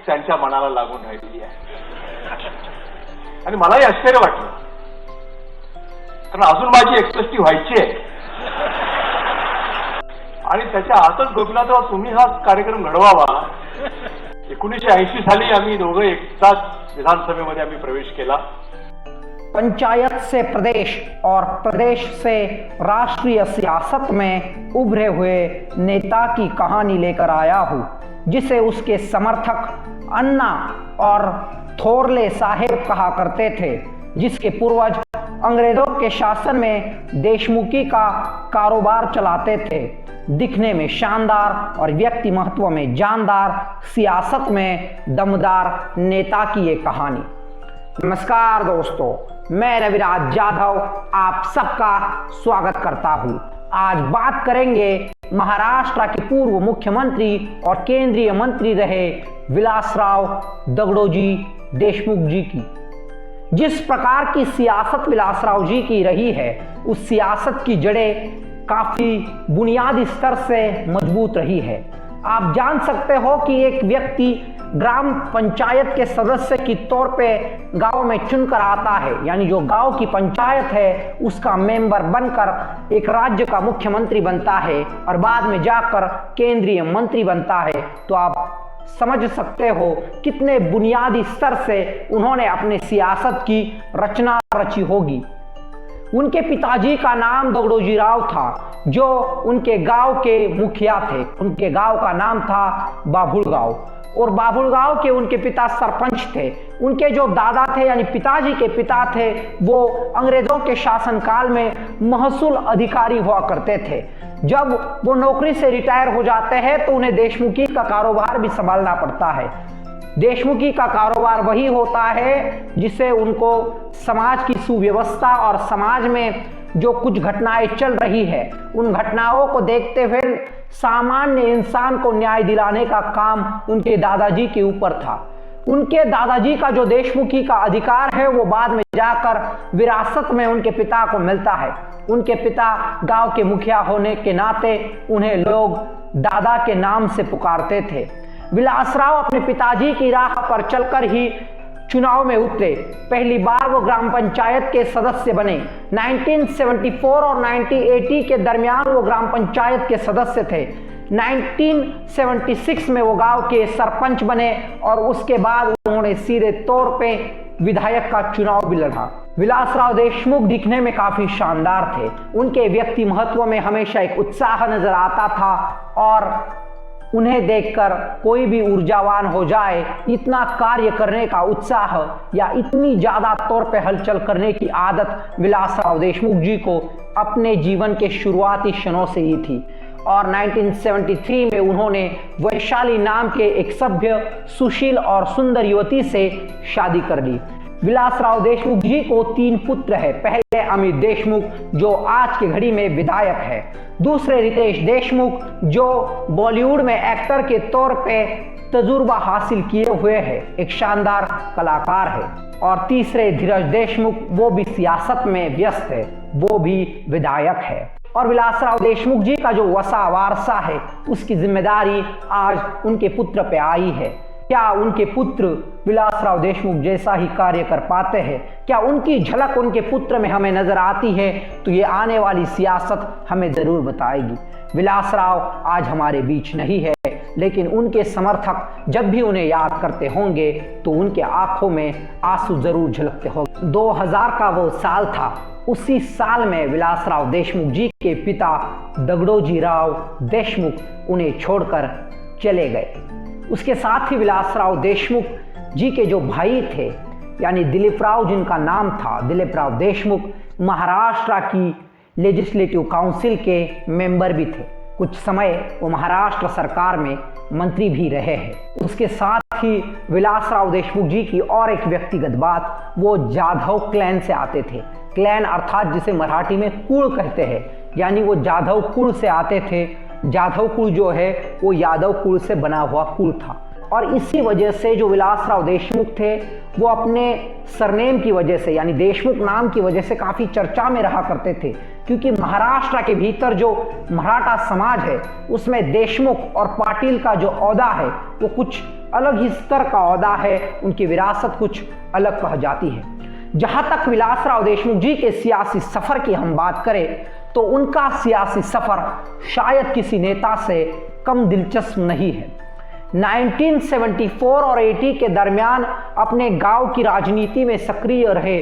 त्यांच्या मनाला लागून राहिलेली आहे. आणि मलाही आश्चर्य वाटलं, कारण अजून माझी 61 व्हायची आहे. आणि त्याच्या आतच गोपीनाथराव तुम्ही हा कार्यक्रम घडवावा. 1980 साली आम्ही दोघं एकदाच विधानसभेमध्ये आम्ही प्रवेश केला. पंचायत से प्रदेश और प्रदेश से राष्ट्रीय सियासत में उभरे हुए नेता की कहानी लेकर आया हूँ, जिसे उसके समर्थक अन्ना और थोरले साहेब कहा करते थे, जिसके पूर्वज अंग्रेजों के शासन में देशमुखी का कारोबार चलाते थे. दिखने में शानदार और व्यक्ति महत्व में जानदार, सियासत में दमदार नेता की ये कहानी. नमस्कार दोस्तों, मैं रविराज जाधव आप सबका स्वागत करता हूं. आज बात करेंगे महाराष्ट्र के पूर्व मुख्यमंत्री और केंद्रीय मंत्री रहे विलासराव दगड़ोजी देशमुख जी की. जिस प्रकार की सियासत विलासराव जी की रही है, उस सियासत की जड़ें काफी बुनियादी स्तर से मजबूत रही है. आप जान सकते हो कि एक व्यक्ति ग्राम पंचायत के सदस्य के तौर पे गांव में चुनकर आता है, यानी जो गांव की पंचायत है उसका मेंबर बनकर एक राज्य का मुख्यमंत्री बनता है और बाद में जाकर केंद्रीय मंत्री बनता है. तो आप समझ सकते हो कितने बुनियादी स्तर से उन्होंने अपने सियासत की रचना रची होगी. उनके पिताजी का नाम दगड़ोजी राव था, जो उनके गांव के मुखिया थे. उनके गांव का नाम था बाभुल गांव और बाभुल गांव के उनके पिता सरपंच थे. उनके जो दादा थे यानी पिताजी के पिता थे, वो अंग्रेजों के शासनकाल में महसूल अधिकारी हुआ करते थे. जब वो नौकरी से रिटायर हो जाते हैं तो उन्हें देशमुखी का कारोबार भी संभालना पड़ता है. देशमुखी का कारोबार वही होता है जिससे उनको समाज की सुव्यवस्था और समाज में जो कुछ घटनाएं चल रही है, उन घटनाओं को देखते हुए सामान्य इंसान को न्याय दिलाने का काम उनके दादाजी के ऊपर था. उनके दादाजी का जो देशमुखी का अधिकार है वो बाद में जाकर विरासत में उनके पिता को मिलता है. उनके पिता गांव के मुखिया होने के नाते उन्हें लोग दादा के नाम से पुकारते थे. विलासराव अपने पिताजी की राह पर चलकर ही चुनाव में उतरे. पहली बार वो ग्राम पंचायत के सदस्य बने. 1974 और 1980 के दरमियान वो ग्राम पंचायत के सदस्य थे. 1976 में वो गांव के सरपंच बने और उसके बाद उन्होंने सीधे तौर पे विधायक का चुनाव भी लड़ा. विलासराव देशमुख दिखने में काफी शानदार थे. उनके व्यक्ति महत्व में हमेशा एक उत्साह नजर आता था और उन्हें देखकर कोई भी ऊर्जावान हो जाए, इतना कार्य करने का उत्साह या इतनी ज्यादा तौर पे हलचल करने की आदत विलासराव देशमुख जी को अपने जीवन के शुरुआती क्षणों से ही थी. और 1973 में उन्होंने वैशाली नाम के एक सभ्य, सुशील और सुंदर युवती से शादी कर ली. विलासराव देशमुख जी को 3 पुत्र है. पहले अमित देशमुख जो आज की घड़ी में विधायक है, दूसरे रितेश देशमुख जो बॉलीवुड में एक्टर के तौर पे तजुर्बा हासिल किए हुए हैं, एक शानदार कलाकार है, और तीसरे धीरज देशमुख, वो भी सियासत में व्यस्त है, वो भी विधायक है. और विलासराव देशमुख जी का जो वसा वारसा है उसकी जिम्मेदारी आज उनके पुत्र पे आई है. क्या उनके पुत्र विलासराव देशमुख जैसा ही कार्य कर पाते हैं? क्या उनकी झलक उनके पुत्र में हमें नजर आती है? तो ये आने वाली सियासत हमें जरूर बताएगी. विलासराव आज हमारे बीच नहीं है, लेकिन उनके समर्थक जब भी उन्हें याद करते होंगे तो उनके आंखों में आंसू जरूर झलकते होंगे. 2000 का वो साल था. उसी साल में विलासराव देशमुख जी के पिता दगड़ोजी राव देशमुख उन्हें छोड़कर चले गए. उसके साथ ही विलासराव देशमुख जी के जो भाई थे, यानी दिलीप राव, जिनका नाम था दिलीप राव देशमुख, महाराष्ट्र की लेजिस्लेटिव काउंसिल के मेंबर भी थे. कुछ समय वो महाराष्ट्र सरकार में मंत्री भी रहे हैं. उसके साथ ही विलासराव देशमुख जी की और एक व्यक्तिगत बात, वो जाधव क्लैन से आते थे. क्लैन अर्थात जिसे मराठी में कुल कहते हैं, यानी वो जाधव कुल से आते थे. जाधव कुल जो है वो यादव कुल से बना हुआ कुल था. और इसी वजह से जो विलासराव देशमुख थे वो अपने सरनेम की वजह से यानी देशमुख नाम की वजह से काफ़ी चर्चा में रहा करते थे, क्योंकि महाराष्ट्र के भीतर जो मराठा समाज है उसमें देशमुख और पाटिल का जो ओहदा है वो कुछ अलग ही स्तर का ओहदा है, उनकी विरासत कुछ अलग कह जाती है। जहाँ तक विलासराव देशमुख जी के सियासी सफ़र की हम बात करें तो उनका सियासी सफ़र शायद किसी नेता से कम दिलचस्प नहीं है। 1974 और 80 के दरमियान अपने गांव की राजनीति में सक्रिय रहे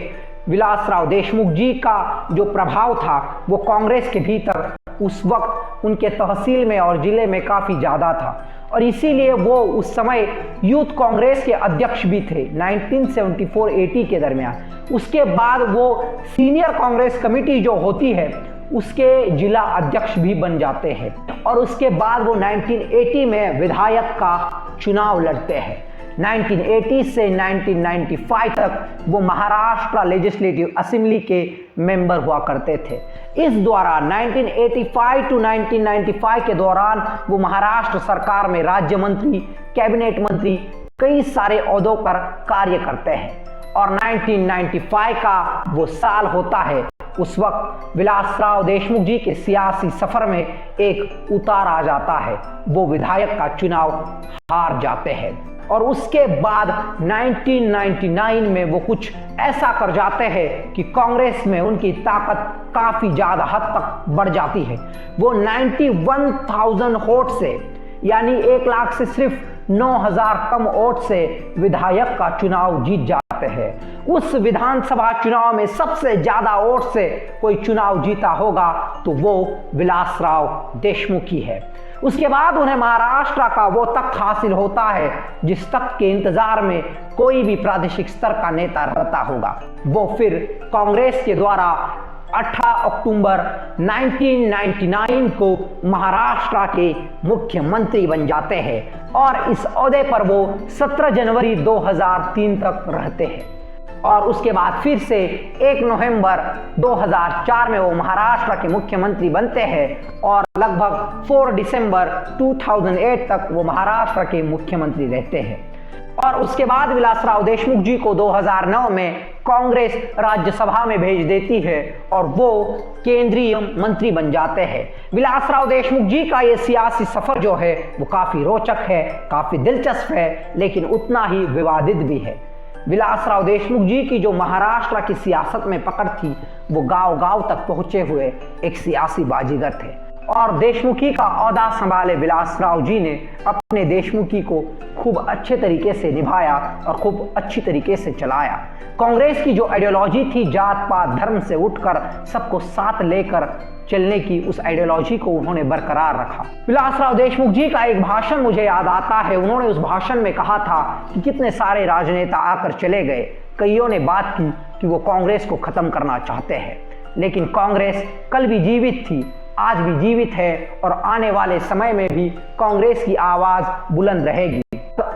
विलासराव देशमुख जी का जो प्रभाव था वो कांग्रेस के भीतर उस वक्त उनके तहसील में और जिले में काफ़ी ज़्यादा था, और इसीलिए वो उस समय यूथ कांग्रेस के अध्यक्ष भी थे 1974-80 के दरमियान। उसके बाद वो सीनियर कांग्रेस कमेटी जो होती है उसके जिला अध्यक्ष भी बन जाते हैं, और उसके बाद वो 1980 में विधायक का चुनाव लड़ते हैं। 1980 से 1995 तक वो महाराष्ट्र लेजिस्लेटिव असेंबली के मेंबर हुआ करते थे। इस द्वारा 1985 टू 1995 के दौरान वो महाराष्ट्र सरकार में राज्य मंत्री, कैबिनेट मंत्री, कई सारे ओहदों पर कार्य करते हैं, और 1995 का वो साल होता है उस वक्त विलासराव देशमुख जी के सियासी सफर में एक उतार आ जाता है, वो विधायक का चुनाव हार जाते हैं, और उसके बाद 1999 में वो कुछ ऐसा कर जाते हैं कि कांग्रेस में उनकी ताकत काफी ज्यादा हद तक बढ़ जाती है। वो 91,000 वोट से यानी 1 लाख से सिर्फ 9,000 कम वोट से विधायक का चुनाव जीत जाते हैं। उस विधानसभा चुनाव में सबसे ज्यादा वोट से कोई चुनाव जीता होगा तो वो विलासराव देशमुख ही है। उसके बाद उन्हें महाराष्ट्र का वो तख्त हासिल होता है जिस तख्त के इंतजार में कोई भी प्रादेशिक स्तर का नेता रहता होगा। वो फिर कांग्रेस के द्वारा 18 अक्टूबर 1999 को महाराष्ट्र के मुख्यमंत्री बन जाते हैं, और इस ओहदे पर वो 17 जनवरी 2003 तक रहते हैं, और उसके बाद फिर से 1 नवंबर 2004 में वो महाराष्ट्र के मुख्यमंत्री बनते हैं, और लगभग 4 दिसंबर 2008 तक वो महाराष्ट्र के मुख्यमंत्री रहते हैं। और उसके बाद विलासराव देशमुख जी को 2009 में कांग्रेस राज्यसभा में भेज देती है और वो केंद्रीय मंत्री बन जाते हैं। विलासराव देशमुख जी का ये सियासी सफर जो है वो काफी रोचक है, काफी दिलचस्प है, लेकिन उतना ही विवादित भी है। विलासराव देशमुख जी की जो महाराष्ट्र की सियासत में पकड़ थी वो गांव-गांव तक पहुंचे हुए एक सियासी बाजीगर थे, और देशमुखी का ओहदा संभाले विलासराव जी ने अपने देशमुखी को खूब अच्छे तरीके से निभाया और खूब अच्छी तरीके से चलाया। कांग्रेस की जो आइडियोलॉजी थी जात पात धर्म से उठकर सबको साथ लेकर चलने की, उस आइडियोलॉजी को उन्होंने बरकरार रखा। विलासराव देशमुख जी का एक भाषण मुझे याद आता है। उन्होंने उस भाषण में कहा था कि कितने सारे राजनेता आकर चले गए, कईयों ने बात की कि वो कांग्रेस को खत्म करना चाहते हैं, लेकिन कांग्रेस कल भी जीवित थी, आज भी जीवित है, और आने वाले समय में भी कांग्रेस की आवाज बुलंद रहेगी।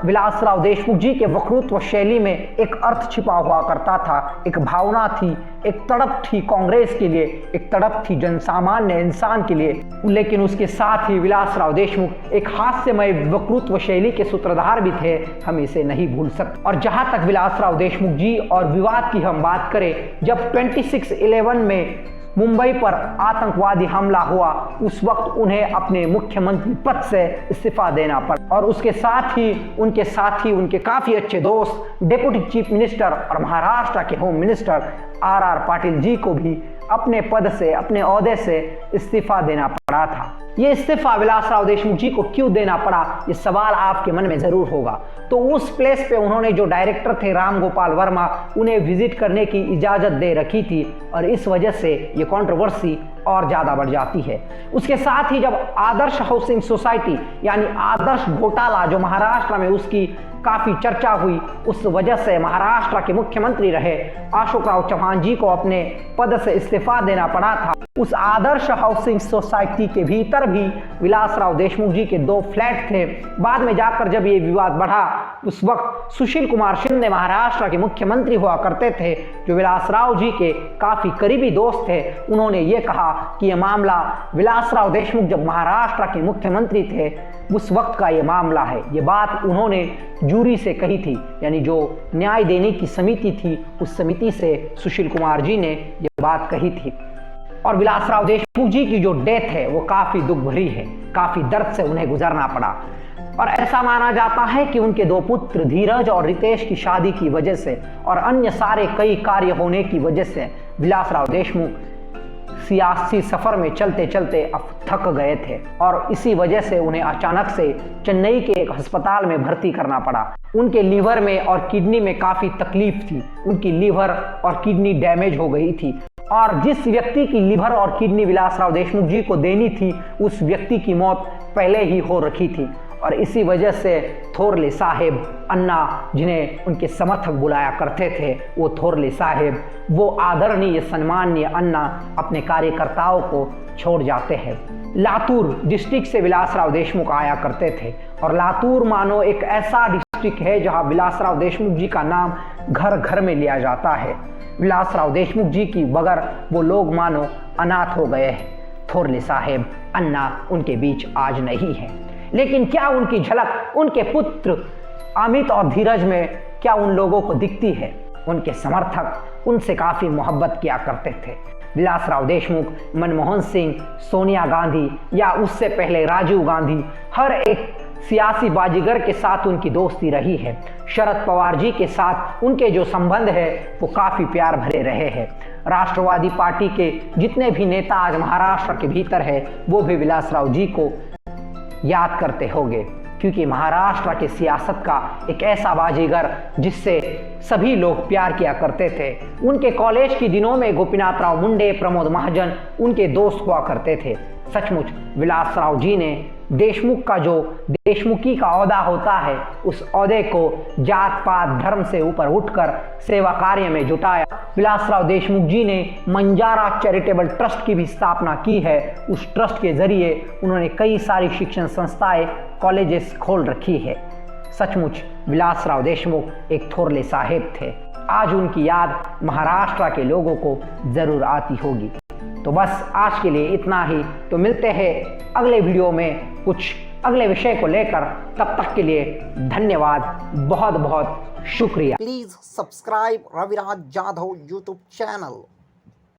विलासराव देशमुख जी के वक्तृत्व शैली में एक अर्थ छिपा हुआ करता था, एक भावना थी, एक तड़प थी कांग्रेस के लिए, एक तड़प थी जनसामान्य इंसान के लिए। लेकिन उसके साथ ही विलासराव देशमुख एक हास्यमय वक्तृत्व शैली के सूत्रधार भी थे, हम इसे नहीं भूल सकते। और जहां तक विलासराव देशमुख जी और विवाद की हम बात करें, जब 26/11 में मुंबई पर आतंकवादी हमला हुआ उस वक्त उन्हें अपने मुख्यमंत्री पद से इस्तीफा देना पड़ा, और उसके साथ ही उनके काफी अच्छे दोस्त डिप्टी चीफ मिनिस्टर और महाराष्ट्र के home minister RR Patil ji को भी अपने पद से, अपने ओहदे से इस्तीफा देना पड़ा था। ये इस्तीफा विलासराव देशमुख जी को क्यों देना पड़ा, ये सवाल आपके मन में जरूर होगा। तो उस प्लेस पे उन्होंने जो डायरेक्टर थे राम गोपाल वर्मा, उन्हें विजिट करने की इजाजत दे रखी थी, और इस वजह से ये कंट्रोवर्सी और ज्यादा बढ़ जाती है। उसके साथ ही जब आदर्श हाउसिंग सोसाइटी यानी आदर्श घोटाला जो महाराष्ट्र में उसकी काफी चर्चा हुई, उस वजह से महाराष्ट्र के मुख्यमंत्री रहे अशोक राव चौहान जी को अपने पद से इस्तीफा देना पड़ा था। उस आदर्श हाउसिंग सोसाइटी के भीतर भी विलासराव देशमुख जी के 2 फ्लैट थे। बाद में जाकर जब ये विवाद बढ़ा, उस वक्त सुशील कुमार शिंदे महाराष्ट्र के मुख्यमंत्री हुआ करते थे, जो विलासराव जी के काफी करीबी दोस्त थे। उन्होंने ये कहा कि यह मामला विलासराव देशमुख जब महाराष्ट्र के मुख्यमंत्री थे उस वक्त का ये मामला है। ये बात उन्होंने जूरी से कही थी, यानी जो न्याय देने की समिति थी उस समिति से सुशील कुमार जी ने ये बात कही थी। और विलासराव देशमुख जी की जो डेथ है वो काफ़ी दुख भरी है, काफ़ी दर्द से उन्हें गुजरना पड़ा। और ऐसा माना जाता है कि उनके दो पुत्र धीरज और रितेश की शादी की वजह से और अन्य सारे कई कार्य होने की वजह से विलासराव देशमुख सियासी सफर में चलते चलते अब थक गए थे और इसी वजह से उन्हें अचानक से चेन्नई के एक अस्पताल में भर्ती करना पड़ा। उनके लीवर में और किडनी में काफ़ी तकलीफ थी, उनकी लीवर और किडनी डैमेज हो गई थी और जिस व्यक्ति की लीवर और किडनी विलासराव देशमुख जी को देनी थी उस व्यक्ति की मौत पहले ही हो रखी थी। और इसी वजह से थोरले साहेब अन्ना, जिन्हें उनके समर्थक बुलाया करते थे, वो थोरले साहेब, वो आदरणीय सम्माननीय अन्ना अपने कार्यकर्ताओं को छोड़ जाते हैं। लातूर डिस्ट्रिक्ट से विलासराव देशमुख आया करते थे और लातूर मानो एक ऐसा डिस्ट्रिक्ट है जहां विलासराव देशमुख जी का नाम घर घर में लिया जाता है। विलासराव देशमुख जी की बगैर वो लोग मानो अनाथ हो गए हैं। थोरले साहेब अन्ना उनके बीच आज नहीं है, लेकिन क्या उनकी झलक उनके पुत्र अमित और धीरज में क्या उन लोगों को दिखती है? उनके समर्थक उनसे काफ़ी मोहब्बत किया करते थे। विलासराव देशमुख, मनमोहन सिंह, सोनिया गांधी या उससे पहले राजीव गांधी, हर एक सियासी बाजीगर के साथ उनकी दोस्ती रही है। शरद पवार जी के साथ उनके जो संबंध है वो काफ़ी प्यार भरे रहे हैं। राष्ट्रवादी पार्टी के जितने भी नेता आज महाराष्ट्र के भीतर है वो भी विलासराव जी को याद करते होंगे, क्योंकि महाराष्ट्र के सियासत का एक ऐसा बाजीगर जिससे सभी लोग प्यार किया करते थे। उनके कॉलेज के दिनों में गोपीनाथराव मुंडे, प्रमोद महाजन उनके दोस्त हुआ करते थे। सचमुच विलासराव जी ने देशमुख का जो देशमुखी का ओहदा होता है उस ओहदे को जात पात धर्म से ऊपर उठकर सेवा कार्य में जुटाया। विलासराव देशमुख जी ने मंजारा चैरिटेबल ट्रस्ट की भी स्थापना की है। उस ट्रस्ट के जरिए उन्होंने कई सारी शिक्षण संस्थाएं, कॉलेजेस खोल रखी है। सचमुच विलासराव देशमुख एक थोरले साहेब थे। आज उनकी याद महाराष्ट्र के लोगों को जरूर आती होगी। तो बस आज के लिए इतना ही। तो मिलते हैं अगले वीडियो में कुछ अगले विषय को लेकर। तब तक के लिए धन्यवाद, बहुत बहुत शुक्रिया। Please subscribe Raviraj Jadhav YouTube channel.